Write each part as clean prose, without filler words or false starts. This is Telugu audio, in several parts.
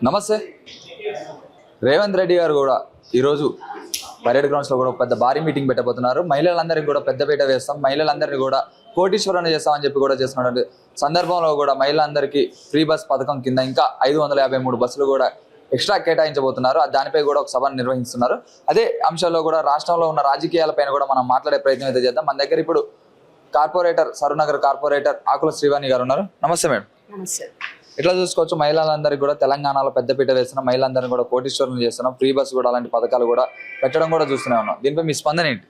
నమస్తే. రేవంత్ రెడ్డి గారు కూడా ఈరోజు పరేడ్ గ్రౌండ్స్లో కూడా పెద్ద భారీ మీటింగ్ పెట్టబోతున్నారు. మహిళలందరికీ కూడా పెద్దపీట వేస్తాం, మహిళలందరినీ కూడా కోటీశ్వరాన్ని చేస్తామని చెప్పి కూడా చేస్తున్నటువంటి సందర్భంలో కూడా మహిళలందరికీ ఫ్రీ బస్ పథకం కింద ఇంకా 553 బస్సులు కూడా ఎక్స్ట్రా కేటాయించబోతున్నారు. దానిపై కూడా ఒక సభను నిర్వహిస్తున్నారు. అదే అంశాల్లో కూడా రాష్ట్రంలో ఉన్న రాజకీయాలపైన కూడా మనం మాట్లాడే ప్రయత్నం అయితే చేద్దాం. మన దగ్గర ఇప్పుడు కార్పొరేటర్ సరూనగర్ కార్పొరేటర్ ఆకుల శ్రీవాణి గారు ఉన్నారు. నమస్తే మేడం. నమస్తే. ఇట్లా చూసుకోవచ్చు, మహిళలందరికీ కూడా తెలంగాణలో పెద్దపీట వేస్తున్నాం, మహిళలందరినీ కూడా కోటీశ్వరులు చేస్తున్నాం, ఫ్రీ బస్ కూడా అలాంటి పథకాలు కూడా పెట్టడం కూడా చూస్తూనే ఉన్నాం. దీనిపై మీ స్పందన ఏంటి?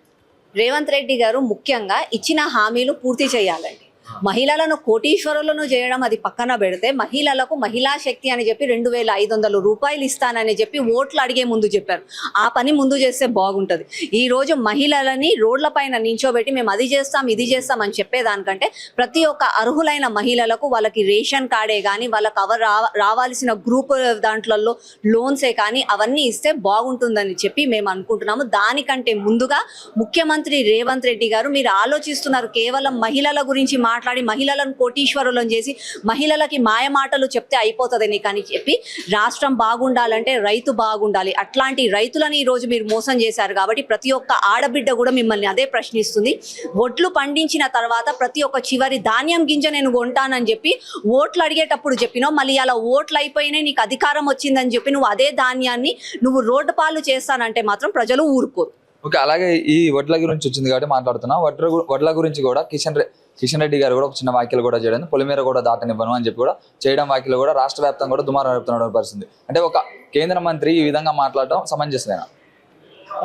రేవంత్ రెడ్డి గారు ముఖ్యంగా ఇచ్చిన హామీలు పూర్తి చేయాలండి. మహిళలను కోటీశ్వరులను చేయడం అది పక్కన పెడితే మహిళలకు మహిళా శక్తి అని చెప్పి 2500 రూపాయలు ఇస్తానని చెప్పి ఓట్లు అడిగే ముందు చెప్పారు. ఆ పని ముందు చేస్తే బాగుంటుంది. ఈ రోజు మహిళలని రోడ్ల పైన నించోబెట్టి మేము అది చేస్తాం ఇది చేస్తాం అని చెప్పేదానికంటే ప్రతి ఒక్క అర్హులైన మహిళలకు వాళ్ళకి రేషన్ కార్డే కానీ వాళ్ళకి రావాల్సిన గ్రూప్ దాంట్లలో లోన్సే కానీ అవన్నీ ఇస్తే బాగుంటుందని చెప్పి మేము అనుకుంటున్నాము. దానికంటే ముందుగా ముఖ్యమంత్రి రేవంత్ రెడ్డి గారు మీరు ఆలోచిస్తున్నారు కేవలం మహిళల గురించి మాట్లాడి మహిళలను కోటీశ్వరులను చేసి మహిళలకి మాయ మాటలు చెప్తే అయిపోతుందని కానీ చెప్పి రాష్ట్రం బాగుండాలంటే రైతు బాగుండాలి. అట్లాంటి రైతులని ఈరోజు మీరు మోసం చేశారు కాబట్టి ప్రతి ఒక్క ఆడబిడ్డ కూడా మిమ్మల్ని అదే ప్రశ్నిస్తుంది. ఒడ్లు పండించిన తర్వాత ప్రతి ఒక్క చివరి ధాన్యం గింజ నేను కొంటానని చెప్పి ఓట్లు అడిగేటప్పుడు చెప్పినావు. మళ్ళీ అలా ఓట్లు అయిపోయినాయి, నీకు అధికారం వచ్చిందని చెప్పి నువ్వు అదే ధాన్యాన్ని నువ్వు రోడ్డు పాలు చేస్తానంటే మాత్రం ప్రజలు ఊరుకోరు. ఓకే, అలాగే ఈ వడ్ల గురించి వచ్చింది కాబట్టి మాట్లాడుతున్నా. వడ్ల గురించి కూడా కిషన్ రెడ్డి గారు కూడా ఒక చిన్న వ్యాఖ్యలు కూడా చేయడం, పొలిమేర కూడా దాటనివ్వను అని చెప్పి కూడా చేయడం వ్యాఖ్యలు కూడా రాష్ట్ర వ్యాప్తంగా కూడా దుమారం రేపుతున్న పరిస్థితి. అంటే ఒక కేంద్ర మంత్రి ఈ విధంగా మాట్లాడటం సమంజసమేనా?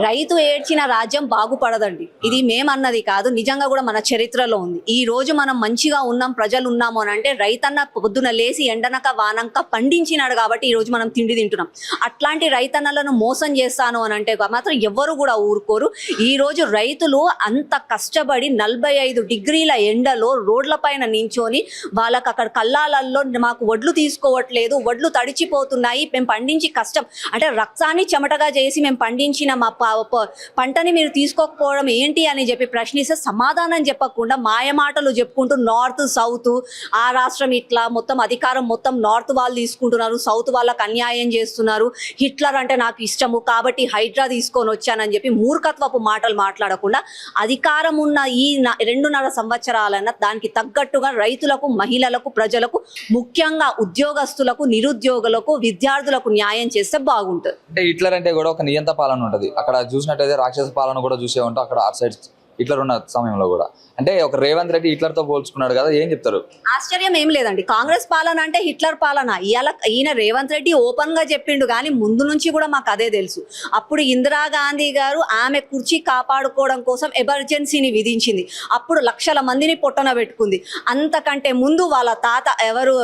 రైతు ఏడ్చిన రాజ్యం బాగుపడదండి. ఇది మేమన్నది కాదు, నిజంగా కూడా మన చరిత్రలో ఉంది. ఈ రోజు మనం మంచిగా ఉన్నాం, ప్రజలు ఉన్నాము అని అంటే రైతన్న పొద్దున లేసి ఎండనక వానంక పండించినాడు కాబట్టి ఈ రోజు మనం తిండి తింటున్నాం. అట్లాంటి రైతన్నలను మోసం చేస్తాను అని అంటే మాత్రం ఎవ్వరు కూడా ఊరుకోరు. ఈ రోజు రైతులు అంత కష్టపడి 45 డిగ్రీల ఎండలో రోడ్ల పైన నించొని వాళ్ళకి అక్కడ కల్లాలల్లో మాకు వడ్లు తీసుకోవట్లేదు, వడ్లు తడిచిపోతున్నాయి, మేము పండించి కష్టం అంటే రక్తాన్ని చెమటగా చేసి మేము పండించిన మా పంటని మీరు తీసుకోకపోవడం ఏంటి అని చెప్పి ప్రశ్నిస్తే సమాధానం చెప్పకుండా మాయమాటలు చెప్పుకుంటూ నార్త్ సౌత్ ఆ రాష్ట్రం ఇట్లా మొత్తం అధికారం మొత్తం నార్త్ వాళ్ళు తీసుకుంటున్నారు, సౌత్ వాళ్ళకి అన్యాయం చేస్తున్నారు, హిట్లర్ అంటే నాకు ఇష్టము కాబట్టి హైడ్రా తీసుకొని వచ్చానని చెప్పి మూర్ఖత్వపు మాటలు మాట్లాడకుండా అధికారం ఉన్న ఈ 2.5 సంవత్సరాలన్నా దానికి తగ్గట్టుగా రైతులకు, మహిళలకు, ప్రజలకు, ముఖ్యంగా ఉద్యోగస్తులకు, నిరుద్యోగులకు, విద్యార్థులకు న్యాయం చేస్తే బాగుంటుంది. అంటే హిట్లర్ అంటే కూడా ఒక నియంత పాలన ఉంటుంది. అక్కడ చూసినట్టయితే రాక్షస పాలన కూడా చూసే ఉంటాం అక్కడ అటు సైడ్ హిట్లర్ ఉన్న సమయంలో కూడా. అంటే ఒక రేవంత్ రెడ్డి హిట్లర్తో పోల్చుకున్నాడు కదా, ఏం చెప్తారు? ఆశ్చర్యం ఏం లేదండి. కాంగ్రెస్ పాలన అంటే హిట్లర్ పాలన. ఈయన రేవంత్ రెడ్డి ఓపెన్ గా చెప్పిండు కానీ ముందు నుంచి కూడా మాకు అదే తెలుసు. అప్పుడు ఇందిరాగాంధీ గారు ఆమె కుర్చీ కాపాడుకోవడం కోసం ఎమర్జెన్సీని విధించింది. అప్పుడు లక్షల మందిని పొట్టన పెట్టుకుంది. అంతకంటే ముందు వాళ్ళ తాత ఎవరు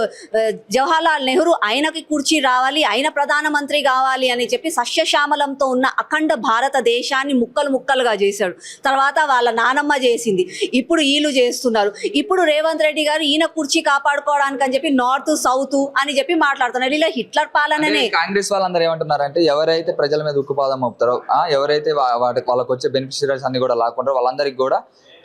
జవహర్లాల్ నెహ్రూ ఆయనకి కుర్చీ రావాలి, ఆయన ప్రధానమంత్రి కావాలి అని చెప్పి సస్యశ్యామలంతో ఉన్న అఖండ భారతదేశాన్ని ముక్కలు ముక్కలుగా చేశాడు. తర్వాత వాళ్ళ నానమ్మ చేసింది, ఇప్పుడు వీళ్ళు చేస్తున్నారు. ఇప్పుడు రేవంత్ రెడ్డి గారు ఈయన కుర్చీ కాపాడుకోవడానికి అని చెప్పి నార్త్ సౌత్ అని చెప్పి మాట్లాడుతున్నారు. ఇలా హిట్లర్ పాలననే. కాంగ్రెస్ వాళ్ళందరూ ఏమంటున్నారంటే ఎవరైతే ప్రజల మీద ఉక్కుపాదం మోపుతారో, ఎవరైతే వాళ్ళకి వచ్చే బెనిఫిషరీస్ అన్ని కూడా లాక్కుంటారో వాళ్ళందరికీ కూడా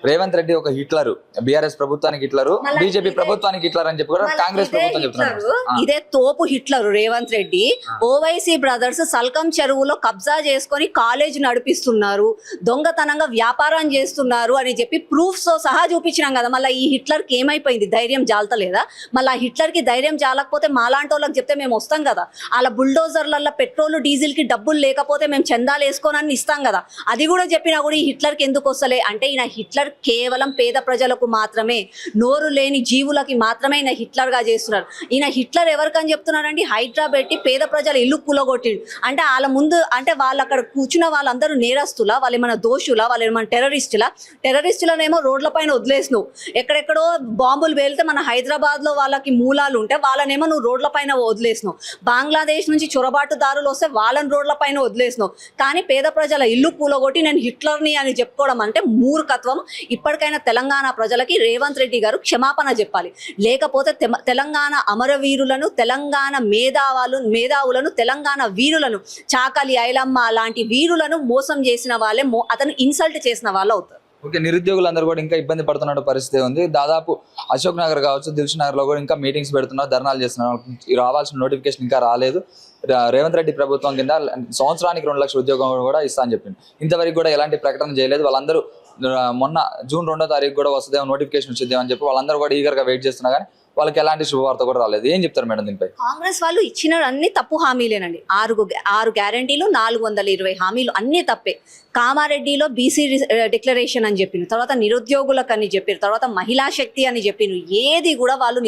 రేవంత్ రెడ్డి ఒక హిట్లర్, బీఆర్ఎస్ ప్రభుత్వానికి హిట్లర్, బీజేపీ ప్రభుత్వానికి హిట్లర్ అని చెప్పి కూడా కాంగ్రెస్ ప్రభుత్వం చెప్తున్నారు. ఇదే తోపు హిట్లర్ రేవంత్ రెడ్డి. ఓవైసీ బ్రదర్స్ సల్కం చెరువులో కబ్జా చేసుకొని కాలేజ్ నడిపిస్తున్నారు, దొంగతనంగా వ్యాపారం చేస్తున్నారు అని చెప్పి ప్రూఫ్స్ తో సహా చూపించినాం కదా. మళ్ళీ ఈ హిట్లర్ కి ఏమైపోయింది? ధైర్యం జాలతలేదా? మళ్ళీ ఆ హిట్లర్ కి ధైర్యం జాలకపోతే మాలాంటి వాళ్ళకి చెప్తే మేము వస్తాం కదా. అలా బుల్డోజర్లలో పెట్రోల్ డీజిల్ కి డబ్బులు లేకపోతే మేము చందాలు వేసుకోనని ఇస్తాం కదా. అది కూడా చెప్పినా కూడా ఈ హిట్లర్ కి ఎందుకు వస్తలే అంటే ఈయన హిట్లర్ కేవలం పేద ప్రజలకు మాత్రమే, నోరు లేని జీవులకి మాత్రమే ఈయన హిట్లర్ గా చేస్తున్నారు. ఈయన హిట్లర్ ఎవరికని చెప్తున్నారండి? హైడ్రా పెట్టి పేద ప్రజల ఇల్లు కూలగొట్టిండు. అంటే వాళ్ళ ముందు అంటే వాళ్ళు అక్కడ కూర్చున్న వాళ్ళందరూ నేరస్తులా, వాళ్ళు ఏమైనా దోషులా, వాళ్ళు ఏమైనా టెర్రరిస్టులనేమో రోడ్ల పైన వదిలేసినావు. ఎక్కడెక్కడో బాంబులు పేలితే మన హైదరాబాద్ లో వాళ్ళకి మూలాలు ఉంటే వాళ్ళనేమో నువ్వు రోడ్ల పైన వదిలేసినావు. బంగ్లాదేశ్ నుంచి చొరబాటుదారులు వస్తే వాళ్ళని రోడ్ల పైన వదిలేసినావు. కానీ పేద ప్రజల ఇల్లు కూలగొట్టి నేను హిట్లర్ని అని చెప్పుకోవడం అంటే మూర్ఖత్వం. ఇప్పటికైనా తెలంగాణ ప్రజలకి రేవంత్ రెడ్డి గారు క్షమాపణ చెప్పాలి. లేకపోతే తెలంగాణ అమరవీరులను, తెలంగాణ మేధావులను, తెలంగాణ వీరులను, చాకలి ఐలమ్మ లాంటి వీరులను మోసం చేసిన వాళ్ళే, అతను ఇన్సల్ట్ చేసిన వాళ్ళు అవుతారు. ఓకే, నిరుద్యోగులందరూ కూడా ఇంకా ఇబ్బంది పడుతున్న పరిస్థితి ఉంది. దాదాపు అశోక్ నగర్ కావచ్చు, దిల్షుక్ నగర్ లో కూడా ఇంకా మీటింగ్స్ పెడుతున్నారు, ధర్నాలు చేస్తున్నారు. రావాల్సిన నోటిఫికేషన్ ఇంకా రాలేదు. రేవంత్ రెడ్డి ప్రభుత్వం కింద సంవత్సరానికి 2 లక్షల ఉద్యోగం కూడా ఇస్తా అని చెప్పింది. ఇంతవరకు కూడా ఎలాంటి ప్రకటన చేయలేదు. వాళ్ళందరూ మొన్న జూన్ 2వ తారీఖు కూడా వస్తుందేమో, నోటిఫికేషన్ వచ్చిందేమని చెప్పి వాళ్ళందరూ కూడా ఈగర్ గా వెయిట్ చేస్తున్నా కానీ వాళ్ళకి ఎలాంటి శుభవార్త కూడా రాలేదు. ఏం చెప్తారు మేడం దీనిపై? కాంగ్రెస్ వాళ్ళు ఇచ్చిన అన్ని తప్పు హామీలేనండి. 6 గ్యారంటీలు, 420 హామీలు అన్ని తప్పే. కామారెడ్డిలో బీసీ డిక్లరేషన్ అని చెప్పిన తర్వాత నిరుద్యోగులకు అని చెప్పారు, తర్వాత మహిళా శక్తి అని చెప్పిన ఏది కూడా వాళ్ళు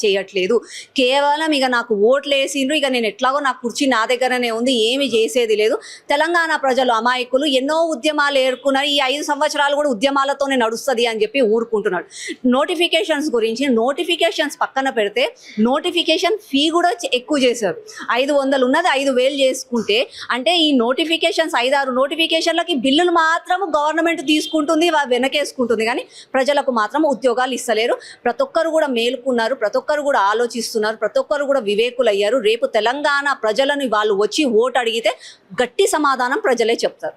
చేయట్లేదు. కేవలం ఇక నాకు ఓట్లు వేసిండ్రు, ఇక నేను ఎట్లాగో నా కుర్చీ నా దగ్గరనే ఉంది, ఏమి చేసేది లేదు. తెలంగాణ ప్రజలు అమాయకులు, ఎన్నో ఉద్యమాలు ఏర్కొన్నారు, ఈ 5 సంవత్సరాలు కూడా ఉద్యమాలతోనే నడుస్తుంది అని చెప్పి ఊరుకుంటున్నాడు. నోటిఫికేషన్స్ గురించి, నోటిఫికేషన్స్ పక్కన పెడితే నోటిఫికేషన్ ఫీ కూడా ఎక్కువ చేశారు. 500 ఉన్నది 5000 చేసుకుంటే, అంటే ఈ నోటిఫికేషన్స్ 5-6 నోటిఫికేషన్లకి బిల్లులు మాత్రం గవర్నమెంట్ తీసుకుంటుంది, వెనకేసుకుంటుంది, కానీ ప్రజలకు మాత్రం ఉద్యోగాలు ఇస్తలేరు. ప్రతి ఒక్కరు కూడా మేలుకున్నారు, ప్రతి ఒక్కరు కూడా ఆలోచిస్తున్నారు, ప్రతి ఒక్కరు కూడా వివేకులయ్యారు. రేపు తెలంగాణ ప్రజలను వాళ్ళు వచ్చి ఓటు అడిగితే గట్టి సమాధానం ప్రజలే చెప్తారు.